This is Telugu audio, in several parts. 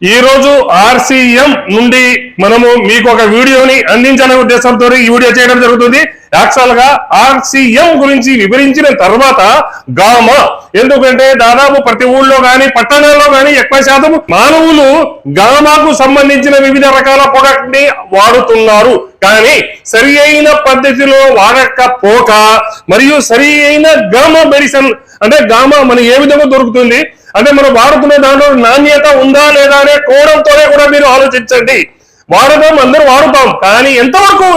ఈ రోజు ఆర్సీఎం నుండి మనము మీకు ఒక వీడియోని అందించాలనే ఉద్దేశంతో ఈ వీడియో చేయడం జరుగుతుంది. యాక్చువల్ గా ఆర్సీఎం గురించి వివరించిన తర్వాత గామా, ఎందుకంటే దాదాపు ప్రతి ఊళ్ళో గాని పట్టణాల్లో గాని ఎక్కువ శాతం మానవులు గామాకు సంబంధించిన వివిధ రకాల ప్రొడక్ట్ ని వాడుతున్నారు. కానీ సరి అయిన పద్ధతిలో వాడకపోక మరియు సరి అయిన గామా మెడిసిన్ అంటే గామా మన ఏ విధంగా దొరుకుతుంది, అంటే మనం వాడుతున్న దాంట్లో నాణ్యత ఉందా లేదా అనే కోణంతోనే కూడా మీరు ఆలోచించండి. వాడటం అందరూ వాడుతాం, కానీ ఎంతవరకు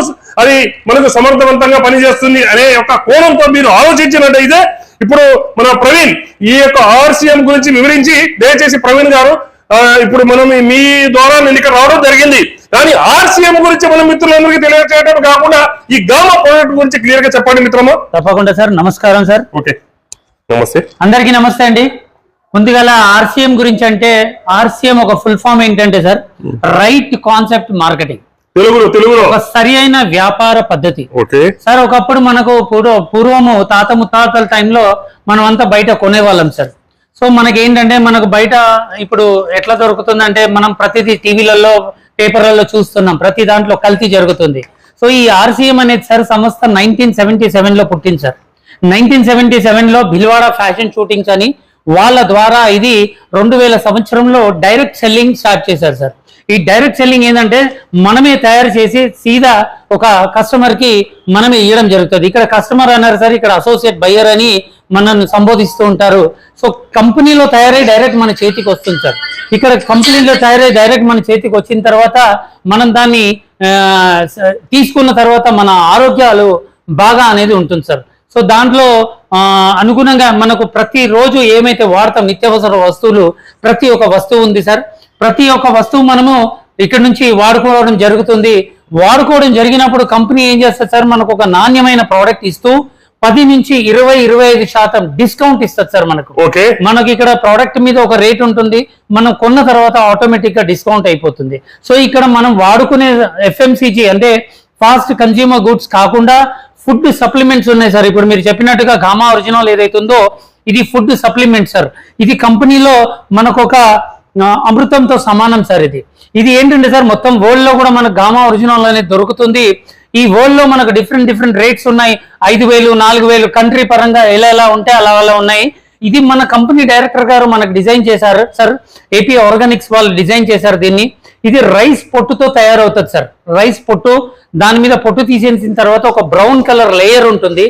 అది మనకు సమర్థవంతంగా పనిచేస్తుంది అనే యొక్క కోణంతో మీరు ఆలోచించినట్టయితే ఇప్పుడు మన ప్రవీణ్ ఈ యొక్క ఆర్సీఎం గురించి వివరించి, దయచేసి ప్రవీణ్ గారు ఇప్పుడు మనం మీ ద్వారా నేను ఇక్కడ రావడం జరిగింది, కానీ ఆర్సీఎం గురించి మన మిత్రులందరికీ తెలియజేయడం కాకుండా ఈ గామా ప్రోడక్ట్ గురించి క్లియర్ గా చెప్పండి మిత్రమా. తప్పకుండా సార్. నమస్కారం సార్. ఓకే, నమస్తే అందరికీ. నమస్తే అండి. ముందుగా ఆర్సీఎం గురించి అంటే ఆర్సీఎం ఒక ఫుల్ ఫామ్ ఏంటంటే సార్, రైట్ కాన్సెప్ట్ మార్కెటింగ్, తెలుగులో ఒక సరి అయిన వ్యాపార పద్ధతి సార్. ఒకప్పుడు మనకు పూర్వము తాత ముత్తాతల టైంలో మనం అంతా బయట కొనేవాళ్ళం సార్. సో మనకి ఏంటంటే మనకు బయట ఇప్పుడు ఎట్లా దొరుకుతుందంటే మనం ప్రతిదీ టీవీలలో పేపర్లలో చూస్తున్నాం, ప్రతి దాంట్లో కల్తీ జరుగుతుంది. సో ఈ ఆర్సీఎం అనేది సార్ సంస్థ 1977 లో పుట్టింది సార్. 1977 లో భిల్వాడ ఫ్యాషన్ షూటింగ్స్ అని వాళ్ళ ద్వారా ఇది 2000 సంవత్సరంలో డైరెక్ట్ సెల్లింగ్ స్టార్ట్ చేశారు సార్. ఈ డైరెక్ట్ సెల్లింగ్ ఏంటంటే మనమే తయారు చేసి సీదా ఒక కస్టమర్ కి మనమే ఇవ్వడం జరుగుతుంది. ఇక్కడ కస్టమర్ అన్నారు సార్, ఇక్కడ అసోసియేట్ బయ్యర్ అని మనల్ని సంబోధిస్తూ ఉంటారు. సో కంపెనీలో తయారై డైరెక్ట్ మన చేతికి వస్తుంది సార్. ఇక్కడ కంపెనీలో తయారై డైరెక్ట్ మన చేతికి వచ్చిన తర్వాత మనం దాన్ని తీసుకున్న తర్వాత మన ఆరోగ్యాలు బాగా అనేది ఉంటుంది సార్. సో దాంట్లో అనుగుణంగా మనకు ప్రతి రోజు ఏమైతే వాడతాం నిత్యావసర వస్తువులు, ప్రతి ఒక్క వస్తువు ఉంది సార్. ప్రతి ఒక్క వస్తువు మనము ఇక్కడ నుంచి వాడుకోవడం జరుగుతుంది. వాడుకోవడం జరిగినప్పుడు కంపెనీ ఏం చేస్తుంది సార్, మనకు ఒక నాణ్యమైన ప్రోడక్ట్ ఇస్తూ 10 నుంచి 20-25% డిస్కౌంట్ ఇస్తుంది సార్ మనకు. మనకి ఇక్కడ ప్రోడక్ట్ మీద ఒక రేట్ ఉంటుంది, మనం కొన్న తర్వాత ఆటోమేటిక్ గా డిస్కౌంట్ అయిపోతుంది. సో ఇక్కడ మనం వాడుకునే ఎఫ్ఎంసీజీ అంటే ఫాస్ట్ కన్స్యూమర్ గుడ్స్ కాకుండా ఫుడ్ సప్లిమెంట్స్ ఉన్నాయి సార్. ఇప్పుడు మీరు చెప్పినట్టుగా గామా ఒరిజినల్ ఏదైతుందో ఇది ఫుడ్ సప్లిమెంట్ సార్. ఇది కంపెనీలో మనకు ఒక అమృతంతో సమానం సార్. ఇది ఏంటంటే సార్ మొత్తం వరల్డ్ లో కూడా మనకు గామా ఒరిజినల్ అనేది దొరుకుతుంది. ఈ వరల్డ్ లో మనకు డిఫరెంట్ రేట్స్ ఉన్నాయి. 5000, 4000 కంట్రీ పరంగా ఎలా ఉంటే అలా ఉన్నాయి. ఇది మన కంపెనీ డైరెక్టర్ గారు మనకు డిజైన్ చేశారు సార్. ఏపీ ఆర్గానిక్స్ వాళ్ళు డిజైన్ చేశారు దీన్ని. ఇది రైస్ పొట్టుతో తయారవుతుంది సార్. రైస్ పొట్టు, దాని మీద పొట్టు తీసేసిన తర్వాత ఒక బ్రౌన్ కలర్ లేయర్ ఉంటుంది.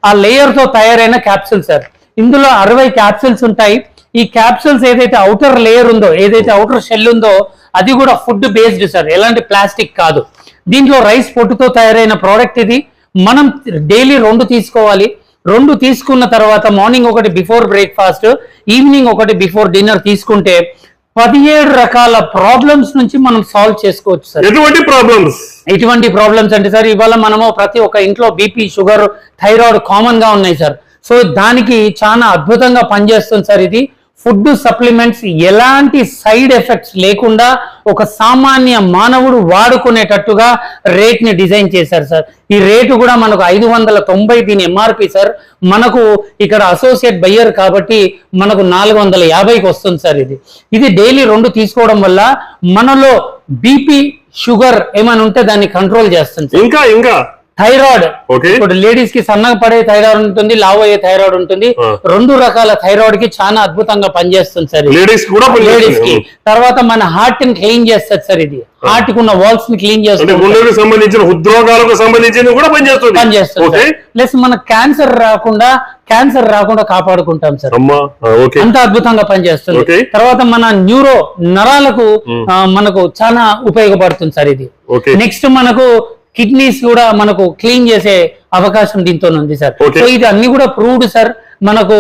ఆ లేయర్ తో తయారైన క్యాప్సూల్ సార్. ఇందులో 60 క్యాప్సూల్స్ ఉంటాయి. ఈ క్యాప్సూల్స్ ఏదైతే అవుటర్ లేయర్ ఉందో, ఏదైతే అవుటర్ షెల్ ఉందో అది కూడా ఫుడ్ బేస్డ్ సార్, ఎలాంటి ప్లాస్టిక్ కాదు. దీంట్లో రైస్ పొట్టుతో తయారైన ప్రోడక్ట్ ఇది. మనం డైలీ 2 తీసుకోవాలి. 2 తీసుకున్న తర్వాత మార్నింగ్ ఒకటి బిఫోర్ బ్రేక్ఫాస్ట్, ఈవినింగ్ ఒకటి బిఫోర్ డిన్నర్ తీసుకుంటే 17 రకాల ప్రాబ్లమ్స్ నుంచి మనం సాల్వ్ చేసుకోవచ్చు సార్. ఎటువంటి ప్రాబ్లమ్స్ అంటే సార్, ఇవాళ మనము ప్రతి ఒక్క ఇంట్లో బీపీ, షుగర్, థైరాయిడ్ కామన్ గా ఉన్నాయి సార్. సో దానికి చాలా అద్భుతంగా పనిచేస్తుంది సార్. ఇది ఫుడ్ సప్లిమెంట్స్ ఎలాంటి సైడ్ ఎఫెక్ట్స్ లేకుండా ఒక సామాన్య మానవుడు వాడుకునేటట్టుగా రేట్ ని డిజైన్ చేశారు సార్. ఈ రేటు కూడా మనకు 590 దీని ఎంఆర్పి సార్. మనకు ఇక్కడ అసోసియేట్ బయ్యర్ కాబట్టి మనకు 450కి వస్తుంది సార్. ఇది డైలీ 2 తీసుకోవడం వల్ల మనలో బీపీ, షుగర్ ఏమైనా ఉంటే దాన్ని కంట్రోల్ చేస్తుంది. ఇంకా థైరాయిడ్, ఇప్పుడు లేడీస్ కి సన్నగా పడే థైరాయిడ్ ఉంటుంది, లావు అయ్యే థైరాయిడ్ ఉంటుంది. 2 రకాల థైరాయిడ్ కి చాలా అద్భుతంగా పనిచేస్తుంది సార్. లేడీస్ కి తర్వాత మన హార్ట్ ని క్లీన్ చేస్తుంది సార్. ఇది హార్ట్ కు ఉన్న వాల్స్ ని క్లీన్ చేస్తుంది, హృద్రోగాలకు సంబంధించి కూడా పనిచేస్తుంది. ప్లస్ మన క్యాన్సర్ రాకుండా కాపాడుకుంటాం సార్. అంత అద్భుతంగా పనిచేస్తుంది. తర్వాత మన నరాలకు మనకు చాలా ఉపయోగపడుతుంది సార్ ఇది. నెక్స్ట్ మనకు కిడ్నీస్ కూడా మనకు క్లీన్ చేసే అవకాశం దీంతో ఉంది సార్. సో ఇది అన్ని కూడా ప్రూవ్డ్ సార్. మనకు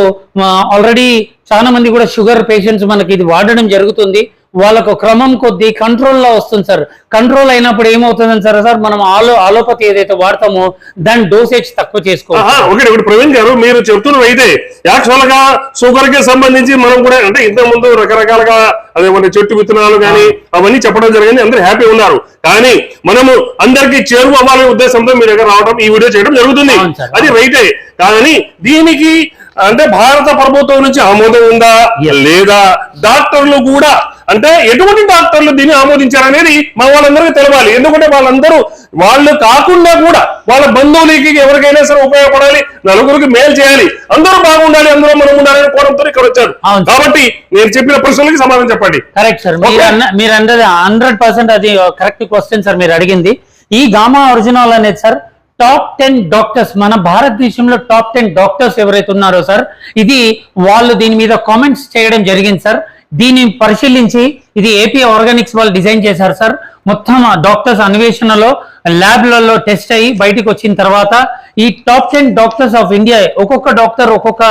ఆల్రెడీ చాలా మంది కూడా షుగర్ పేషెంట్స్ మనకి ఇది వాడడం జరుగుతుంది. వాళ్ళకు క్రమం కొద్దీ కంట్రోల్లో వస్తుంది సార్. కంట్రోల్ అయినప్పుడు ఏమవుతుందని సార్, మనం ఆలోపతి ఏదైతే వాడతామో దాని డోసేజ్ తక్కువ చేసుకోవాలి. ప్రవీణ్ గారు మీరు చెప్తున్నారు అయితే యాక్చువల్ గా షుగర్ కి సంబంధించి మనం కూడా అంటే ఇంతకు ముందు రకరకాలుగా అదేమంటే చెట్టు విత్తనాలు కానీ అవన్నీ చెప్పడం జరిగింది, అందరూ హ్యాపీ ఉన్నారు. కానీ మనము అందరికీ చేరువ అవ్వాలనే ఉద్దేశంతో మీ దగ్గర రావడం, ఈ వీడియో చేయడం జరుగుతుంది. అది రైతే, కానీ దీనికి అంటే భారత ప్రభుత్వం నుంచి ఆమోదం ఉందా లేదా, డాక్టర్లు కూడా అంటే ఎటువంటి డాక్టర్లు దీన్ని ఆమోదించారనేది మా వాళ్ళందరికీ తెలవాలి. ఎందుకంటే వాళ్ళు కాకుండా కూడా వాళ్ళ బంధువులకి ఎవరికైనా సరే ఉపయోగపడాలి, నలుగురికి మేలు చేయాలి, అందరూ బాగుండాలి, అందరూ మనం ఉండాలని కోరంతో ఇక్కడ వచ్చారు. కాబట్టి నేను చెప్పిన ప్రశ్నలకి సమాధానం చెప్పండి. కరెక్ట్ సార్, మీరు అన్నది 100% అది కరెక్ట్ క్వశ్చన్ సార్ మీరు అడిగింది. ఈ గామా ఒరిజినల్ అనేది సార్ టాప్ 10 డాక్టర్స్, మన భారతదేశంలో టాప్ 10 డాక్టర్స్ ఎవరైతే ఉన్నారో సార్, ఇది వాళ్ళు దీని మీద కామెంట్స్ చేయడం జరిగింది సార్. దీన్ని పరిశీలించి ఇది ఏపీ ఆర్గానిక్స్ వాళ్ళు డిజైన్ చేశారు సార్. మొత్తం డాక్టర్స్ అన్వేషణలో ల్యాబ్లలో టెస్ట్ అయ్యి బయటకు వచ్చిన తర్వాత ఈ టాప్ 10 డాక్టర్స్ ఆఫ్ ఇండియా ఒక్కొక్క డాక్టర్ ఒక్కొక్క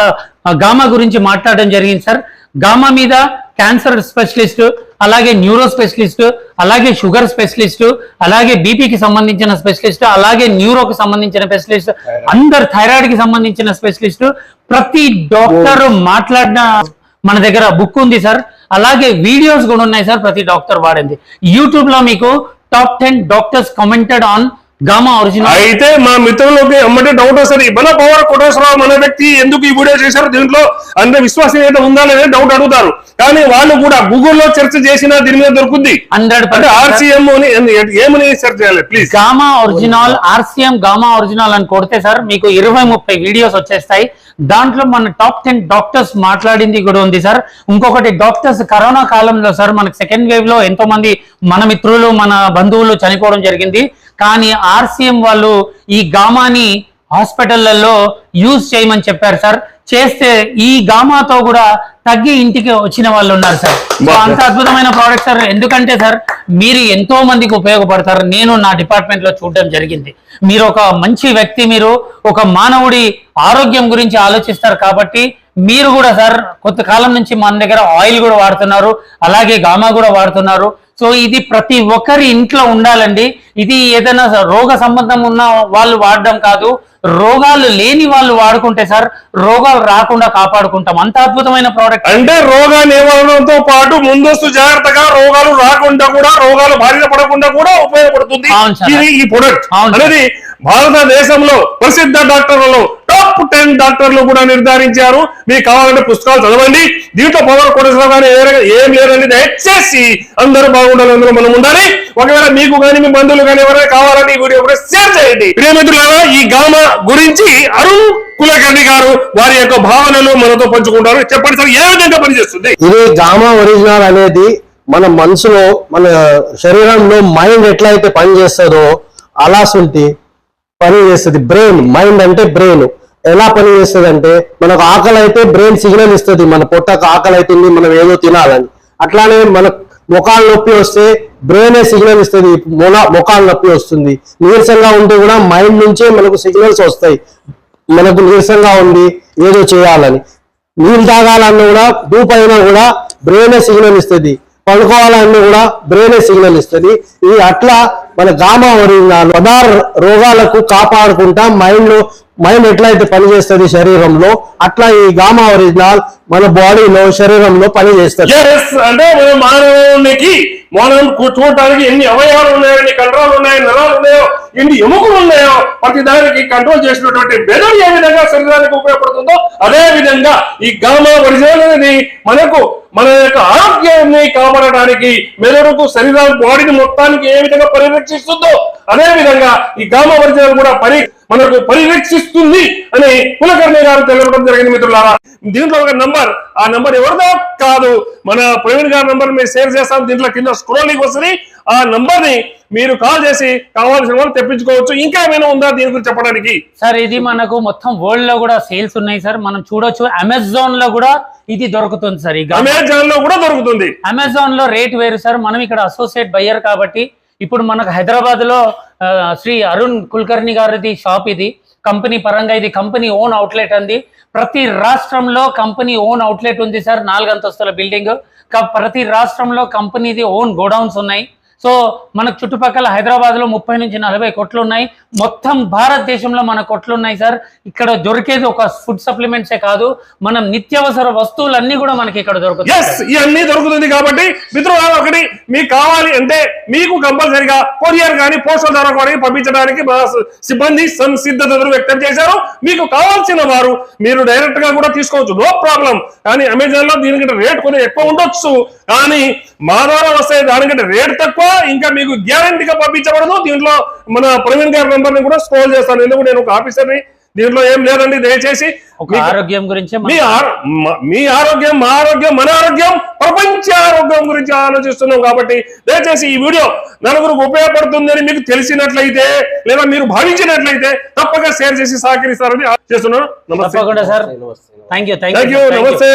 గామా గురించి మాట్లాడడం జరిగింది సార్. గామా మీద క్యాన్సర్ స్పెషలిస్ట్, అలాగే న్యూరో స్పెషలిస్ట్, అలాగే షుగర్ స్పెషలిస్ట్, అలాగే బీపీకి సంబంధించిన స్పెషలిస్ట్, అలాగే న్యూరోకి సంబంధించిన స్పెషలిస్ట్, అందరు థైరాయిడ్ కి సంబంధించిన స్పెషలిస్ట్, ప్రతి డాక్టర్ మాట్లాడిన మన దగ్గర బుక్ ఉంది సార్. అలాగే వీడియోస్ కూడా ఉన్నాయి సార్, ప్రతి డాక్టర్ వాడింది. యూట్యూబ్ లో మీకు top 10 doctors commented on gamma original. అయితే మా మిత్రులకి అమ్మటే డౌట్ వస్తుంది, మన పవర్ కోటేశ్వరరావు మన వ్యక్తి ఎందుకు ఈ వీడియో చేశారు, దీంట్లో అంటే విశ్వసనీయత ఉందా లేదా డౌట్ అడుగుతారు. కానీ వాళ్ళు కూడా గూగుల్లో సెర్చ్ చేసినా దీని మీద దొరుకుతుంది. 100% ఆర్సీఎం ఏమని సెర్చ్ చేయాలి please? Gamma original, RCM gamma original అని కొడితే సార్ మీకు 20-30 వీడియోస్ వచ్చేస్తాయి. దాంట్లో మన టాప్ 10 డాక్టర్స్ మాట్లాడింది కూడా ఉంది సార్. ఇంకొకటి డాక్టర్స్ కరోనా కాలంలో సార్ మనకి సెకండ్ వేవ్ లో ఎంతో మంది మన మిత్రులు మన బంధువులు చనిపోవడం జరిగింది. కానీ ఆర్సీఎం వాళ్ళు ఈ గామాని హాస్పిటళ్లలో యూజ్ చేయమని చెప్పారు సార్. చేస్తే ఈ గామాతో కూడా తగ్గి ఇంటికి వచ్చిన వాళ్ళు ఉన్నారు సార్. అంత అద్భుతమైన ప్రోడక్ట్ సార్. ఎందుకంటే సార్ మీరు ఎంతో మందికి ఉపయోగపడతారు. నేను నా డిపార్ట్మెంట్ లో చూడడం జరిగింది. మీరు ఒక మంచి వ్యక్తి, మీరు ఒక మానవుడి ఆరోగ్యం గురించి ఆలోచిస్తారు కాబట్టి మీరు కూడా సార్ కొంతకాలం నుంచి మన దగ్గర ఆయిల్ కూడా వాడుతున్నారు, అలాగే గామా కూడా వాడుతున్నారు. సో ఇది ప్రతి ఒక్కరి ఇంట్లో ఉండాలండి. ఇది ఏదైనా రోగ సంబంధం ఉన్న వాళ్ళు వాడడం కాదు, రోగాలు లేని వాళ్ళు వాడుకుంటే సార్ రోగాలు రాకుండా కాపాడుకుంటాం. అంత అద్భుతమైన ప్రోడక్ట్. అంటే రోగ నివారణతో పాటు ముందస్తు జాగ్రత్తగా రోగాలు రాకుండా కూడా, రోగాలు బారిన పడకుండా కూడా ఉపయోగపడుతుంది ఈ ప్రొడక్ట్ అనేది. భారతదేశంలో ప్రసిద్ధ డాక్టర్లలో టాప్ 10 డాక్టర్లు కూడా నిర్ధారించారు. మీకు కావాలంటే పుస్తకాలు చదవండి. దీంట్లో పవర్ కోటేశ్వరరావు కానీ ఏం లేదండి. దయచేసి అందరూ బాగుండాలి, అందులో మనం ఉండాలి. ఒకవేళ మీకు కానీ మీ బంధువులు కానీ ఎవరైనా కావాలంటే ఈ వీడియో కూడా షేర్ చేయండి. ప్రియమిత్రులారా, ఈ గామా గురించి అరుణ్ కులకర్ణి గారు వారి యొక్క భావనలు మనతో పంచుకుంటారు. చెప్పండి సార్, ఏ విధంగా పనిచేస్తుంది ఇది గామా ఒరిజినల్ అనేది? మన మనసులో, మన శరీరంలో మైండ్ ఎట్లయితే పనిచేస్తుందో అలా పని చేస్తుంది. బ్రెయిన్, మైండ్ అంటే బ్రెయిన్ ఎలా పని చేస్తుంది అంటే, మనకు ఆకలి అయితే బ్రెయిన్ సిగ్నల్ ఇస్తుంది, మన పొట్టకు ఆకలి అవుతుంది, మనం ఏదో తినాలని. అట్లానే మన ముఖాలు నొప్పి వస్తే బ్రెయినే సిగ్నల్ ఇస్తుంది, ముఖాలు నొప్పి వస్తుంది. నీరసంగా ఉంటే కూడా మైండ్ నుంచే మనకు సిగ్నల్స్ వస్తాయి, మనకు నీరసంగా ఉంది ఏదో చేయాలని. నీళ్ళు తాగాలన్నా కూడా దూపైనా కూడా బ్రెయినే సిగ్నల్ ఇస్తుంది, పడుకోవాలన్నీ కూడా బ్రెయినే సిగ్నల్ ఇస్తుంది. ఇది అట్లా మన గామా ఒరిజినల్ రోగాలకు కాపాడుకుంటా మైండ్ ఎట్లయితే పనిచేస్తుంది శరీరంలో, అట్లా ఈ గామా ఒరిజినల్ మన బాడీలో శరీరంలో పనిచేస్తుంది. అంటే మానవునికి మనం చూడటానికి ఎన్ని అవయవాలు ఉన్నాయో, ఎన్ని కంట్రోల్ ఉన్నాయో, నరాలు ఉన్నాయో, ఎన్ని ఎముకలు ఉన్నాయో, ప్రతి దానికి కంట్రోల్ చేసినటువంటి మెదడు ఏ విధంగా శరీరానికి ఉపయోగపడుతుందో అదే విధంగా ఈ గామా ఒరిజినల్ అనేది మన యొక్క ఆరోగ్యాన్ని కాపాడడానికి, మెదడుకు శరీరం బాడీని మొత్తానికి ఏ విధంగా పరిరక్షిస్తుందో అదే విధంగా ఈ గామా ఒరిజినల్ కూడా మనకు పరిరక్షిస్తుంది అని కులకర్ణి గారు తెలపడం జరిగింది. మిత్రులారా, దీంట్లో ఒక నంబర్, ఆ నంబర్ ఎవరిదో కాదు, మన ప్రవీణ్ గారి నంబర్ మీరు షేర్ చేస్తాం. దీంట్లో కింద స్క్రోలింగ్ వస్తుంది. ఆ నంబర్ ని మీరు కాల్ చేసి కావాల్సిన వాళ్ళు తెప్పించుకోవచ్చు. ఇంకా ఏమైనా ఉందా దీని గురించి చెప్పడానికి? సార్ ఇది మనకు మొత్తం వరల్డ్ లో కూడా సేల్స్ ఉన్నాయి సార్, మనం చూడొచ్చు. అమెజాన్ లో కూడా ఇది దొరుకుతుంది సార్. అమెజాన్ లో కూడా దొరుకుతుంది. అమెజాన్ లో రేట్ వేరు సార్. మనం ఇక్కడ అసోసియేట్ బయ్యర్ కాబట్టి ఇప్పుడు మనకు హైదరాబాద్ లో శ్రీ అరుణ్ కుల్కర్ణి గారిది షాప్. ఇది కంపెనీ పరంగా, ఇది కంపెనీ ఓన్ అవుట్లెట్ అంది. ప్రతి రాష్ట్రంలో కంపెనీ ఓన్ అవుట్లెట్ ఉంది సార్. 4 అంతస్తుల బిల్డింగ్. ప్రతి రాష్ట్రంలో కంపెనీది ఓన్ గోడౌన్స్ ఉన్నాయి. సో మనకు చుట్టుపక్కల హైదరాబాద్ లో 30 నుంచి 40 కొట్లు ఉన్నాయి. మొత్తం భారతదేశంలో మన కొట్లు ఉన్నాయి సార్. ఇక్కడ దొరికేది ఒక ఫుడ్ సప్లిమెంట్సే కాదు, మనం నిత్యావసర వస్తువులన్నీ కూడా మనకి ఇక్కడ దొరుకుతాయి. ఇవన్నీ దొరుకుతుంది కాబట్టి మిత్రులు ఒకటి మీకు కావాలి అంటే మీకు కంపల్సరిగా కొరియర్ కానీ పోస్టల్ ద్వారా కూడా పంపించడానికి మా సిబ్బంది సంసిద్ధతను వ్యక్తం చేశారు. మీకు కావాల్సిన వారు మీరు డైరెక్ట్ గా కూడా తీసుకోవచ్చు, నో ప్రాబ్లం. కానీ అమెజాన్ లో దీనికంటే రేట్ కొంచెం ఎక్కువ ఉండొచ్చు, కానీ మా ద్వారా వస్తే దానికంటే రేట్ తక్కువ, ఇంకా మీకు గ్యారంటీగా పంపించబడదు. దీంట్లో మన ప్రవీణ్ గారి నెంబర్ ని కూడా స్క్రోల్ చేస్తాను, ఎందుకు నేను ఒక ఆఫీసర్ని. దీంట్లో ఏం లేదండి, దయచేసి ఆరోగ్యం గురించి, మీ ఆరోగ్యం, మా ఆరోగ్యం, మన ఆరోగ్యం, ప్రపంచ ఆరోగ్యం గురించి ఆలోచిస్తున్నాం. కాబట్టి దయచేసి ఈ వీడియో నలుగురికి ఉపయోగపడుతుందని మీకు తెలిసినట్లయితే లేదా మీరు భావించినట్లయితే తప్పక షేర్ చేసి సహకరిస్తారని చేస్తున్నాను. నమస్తే సార్. Thank you. నమస్తే.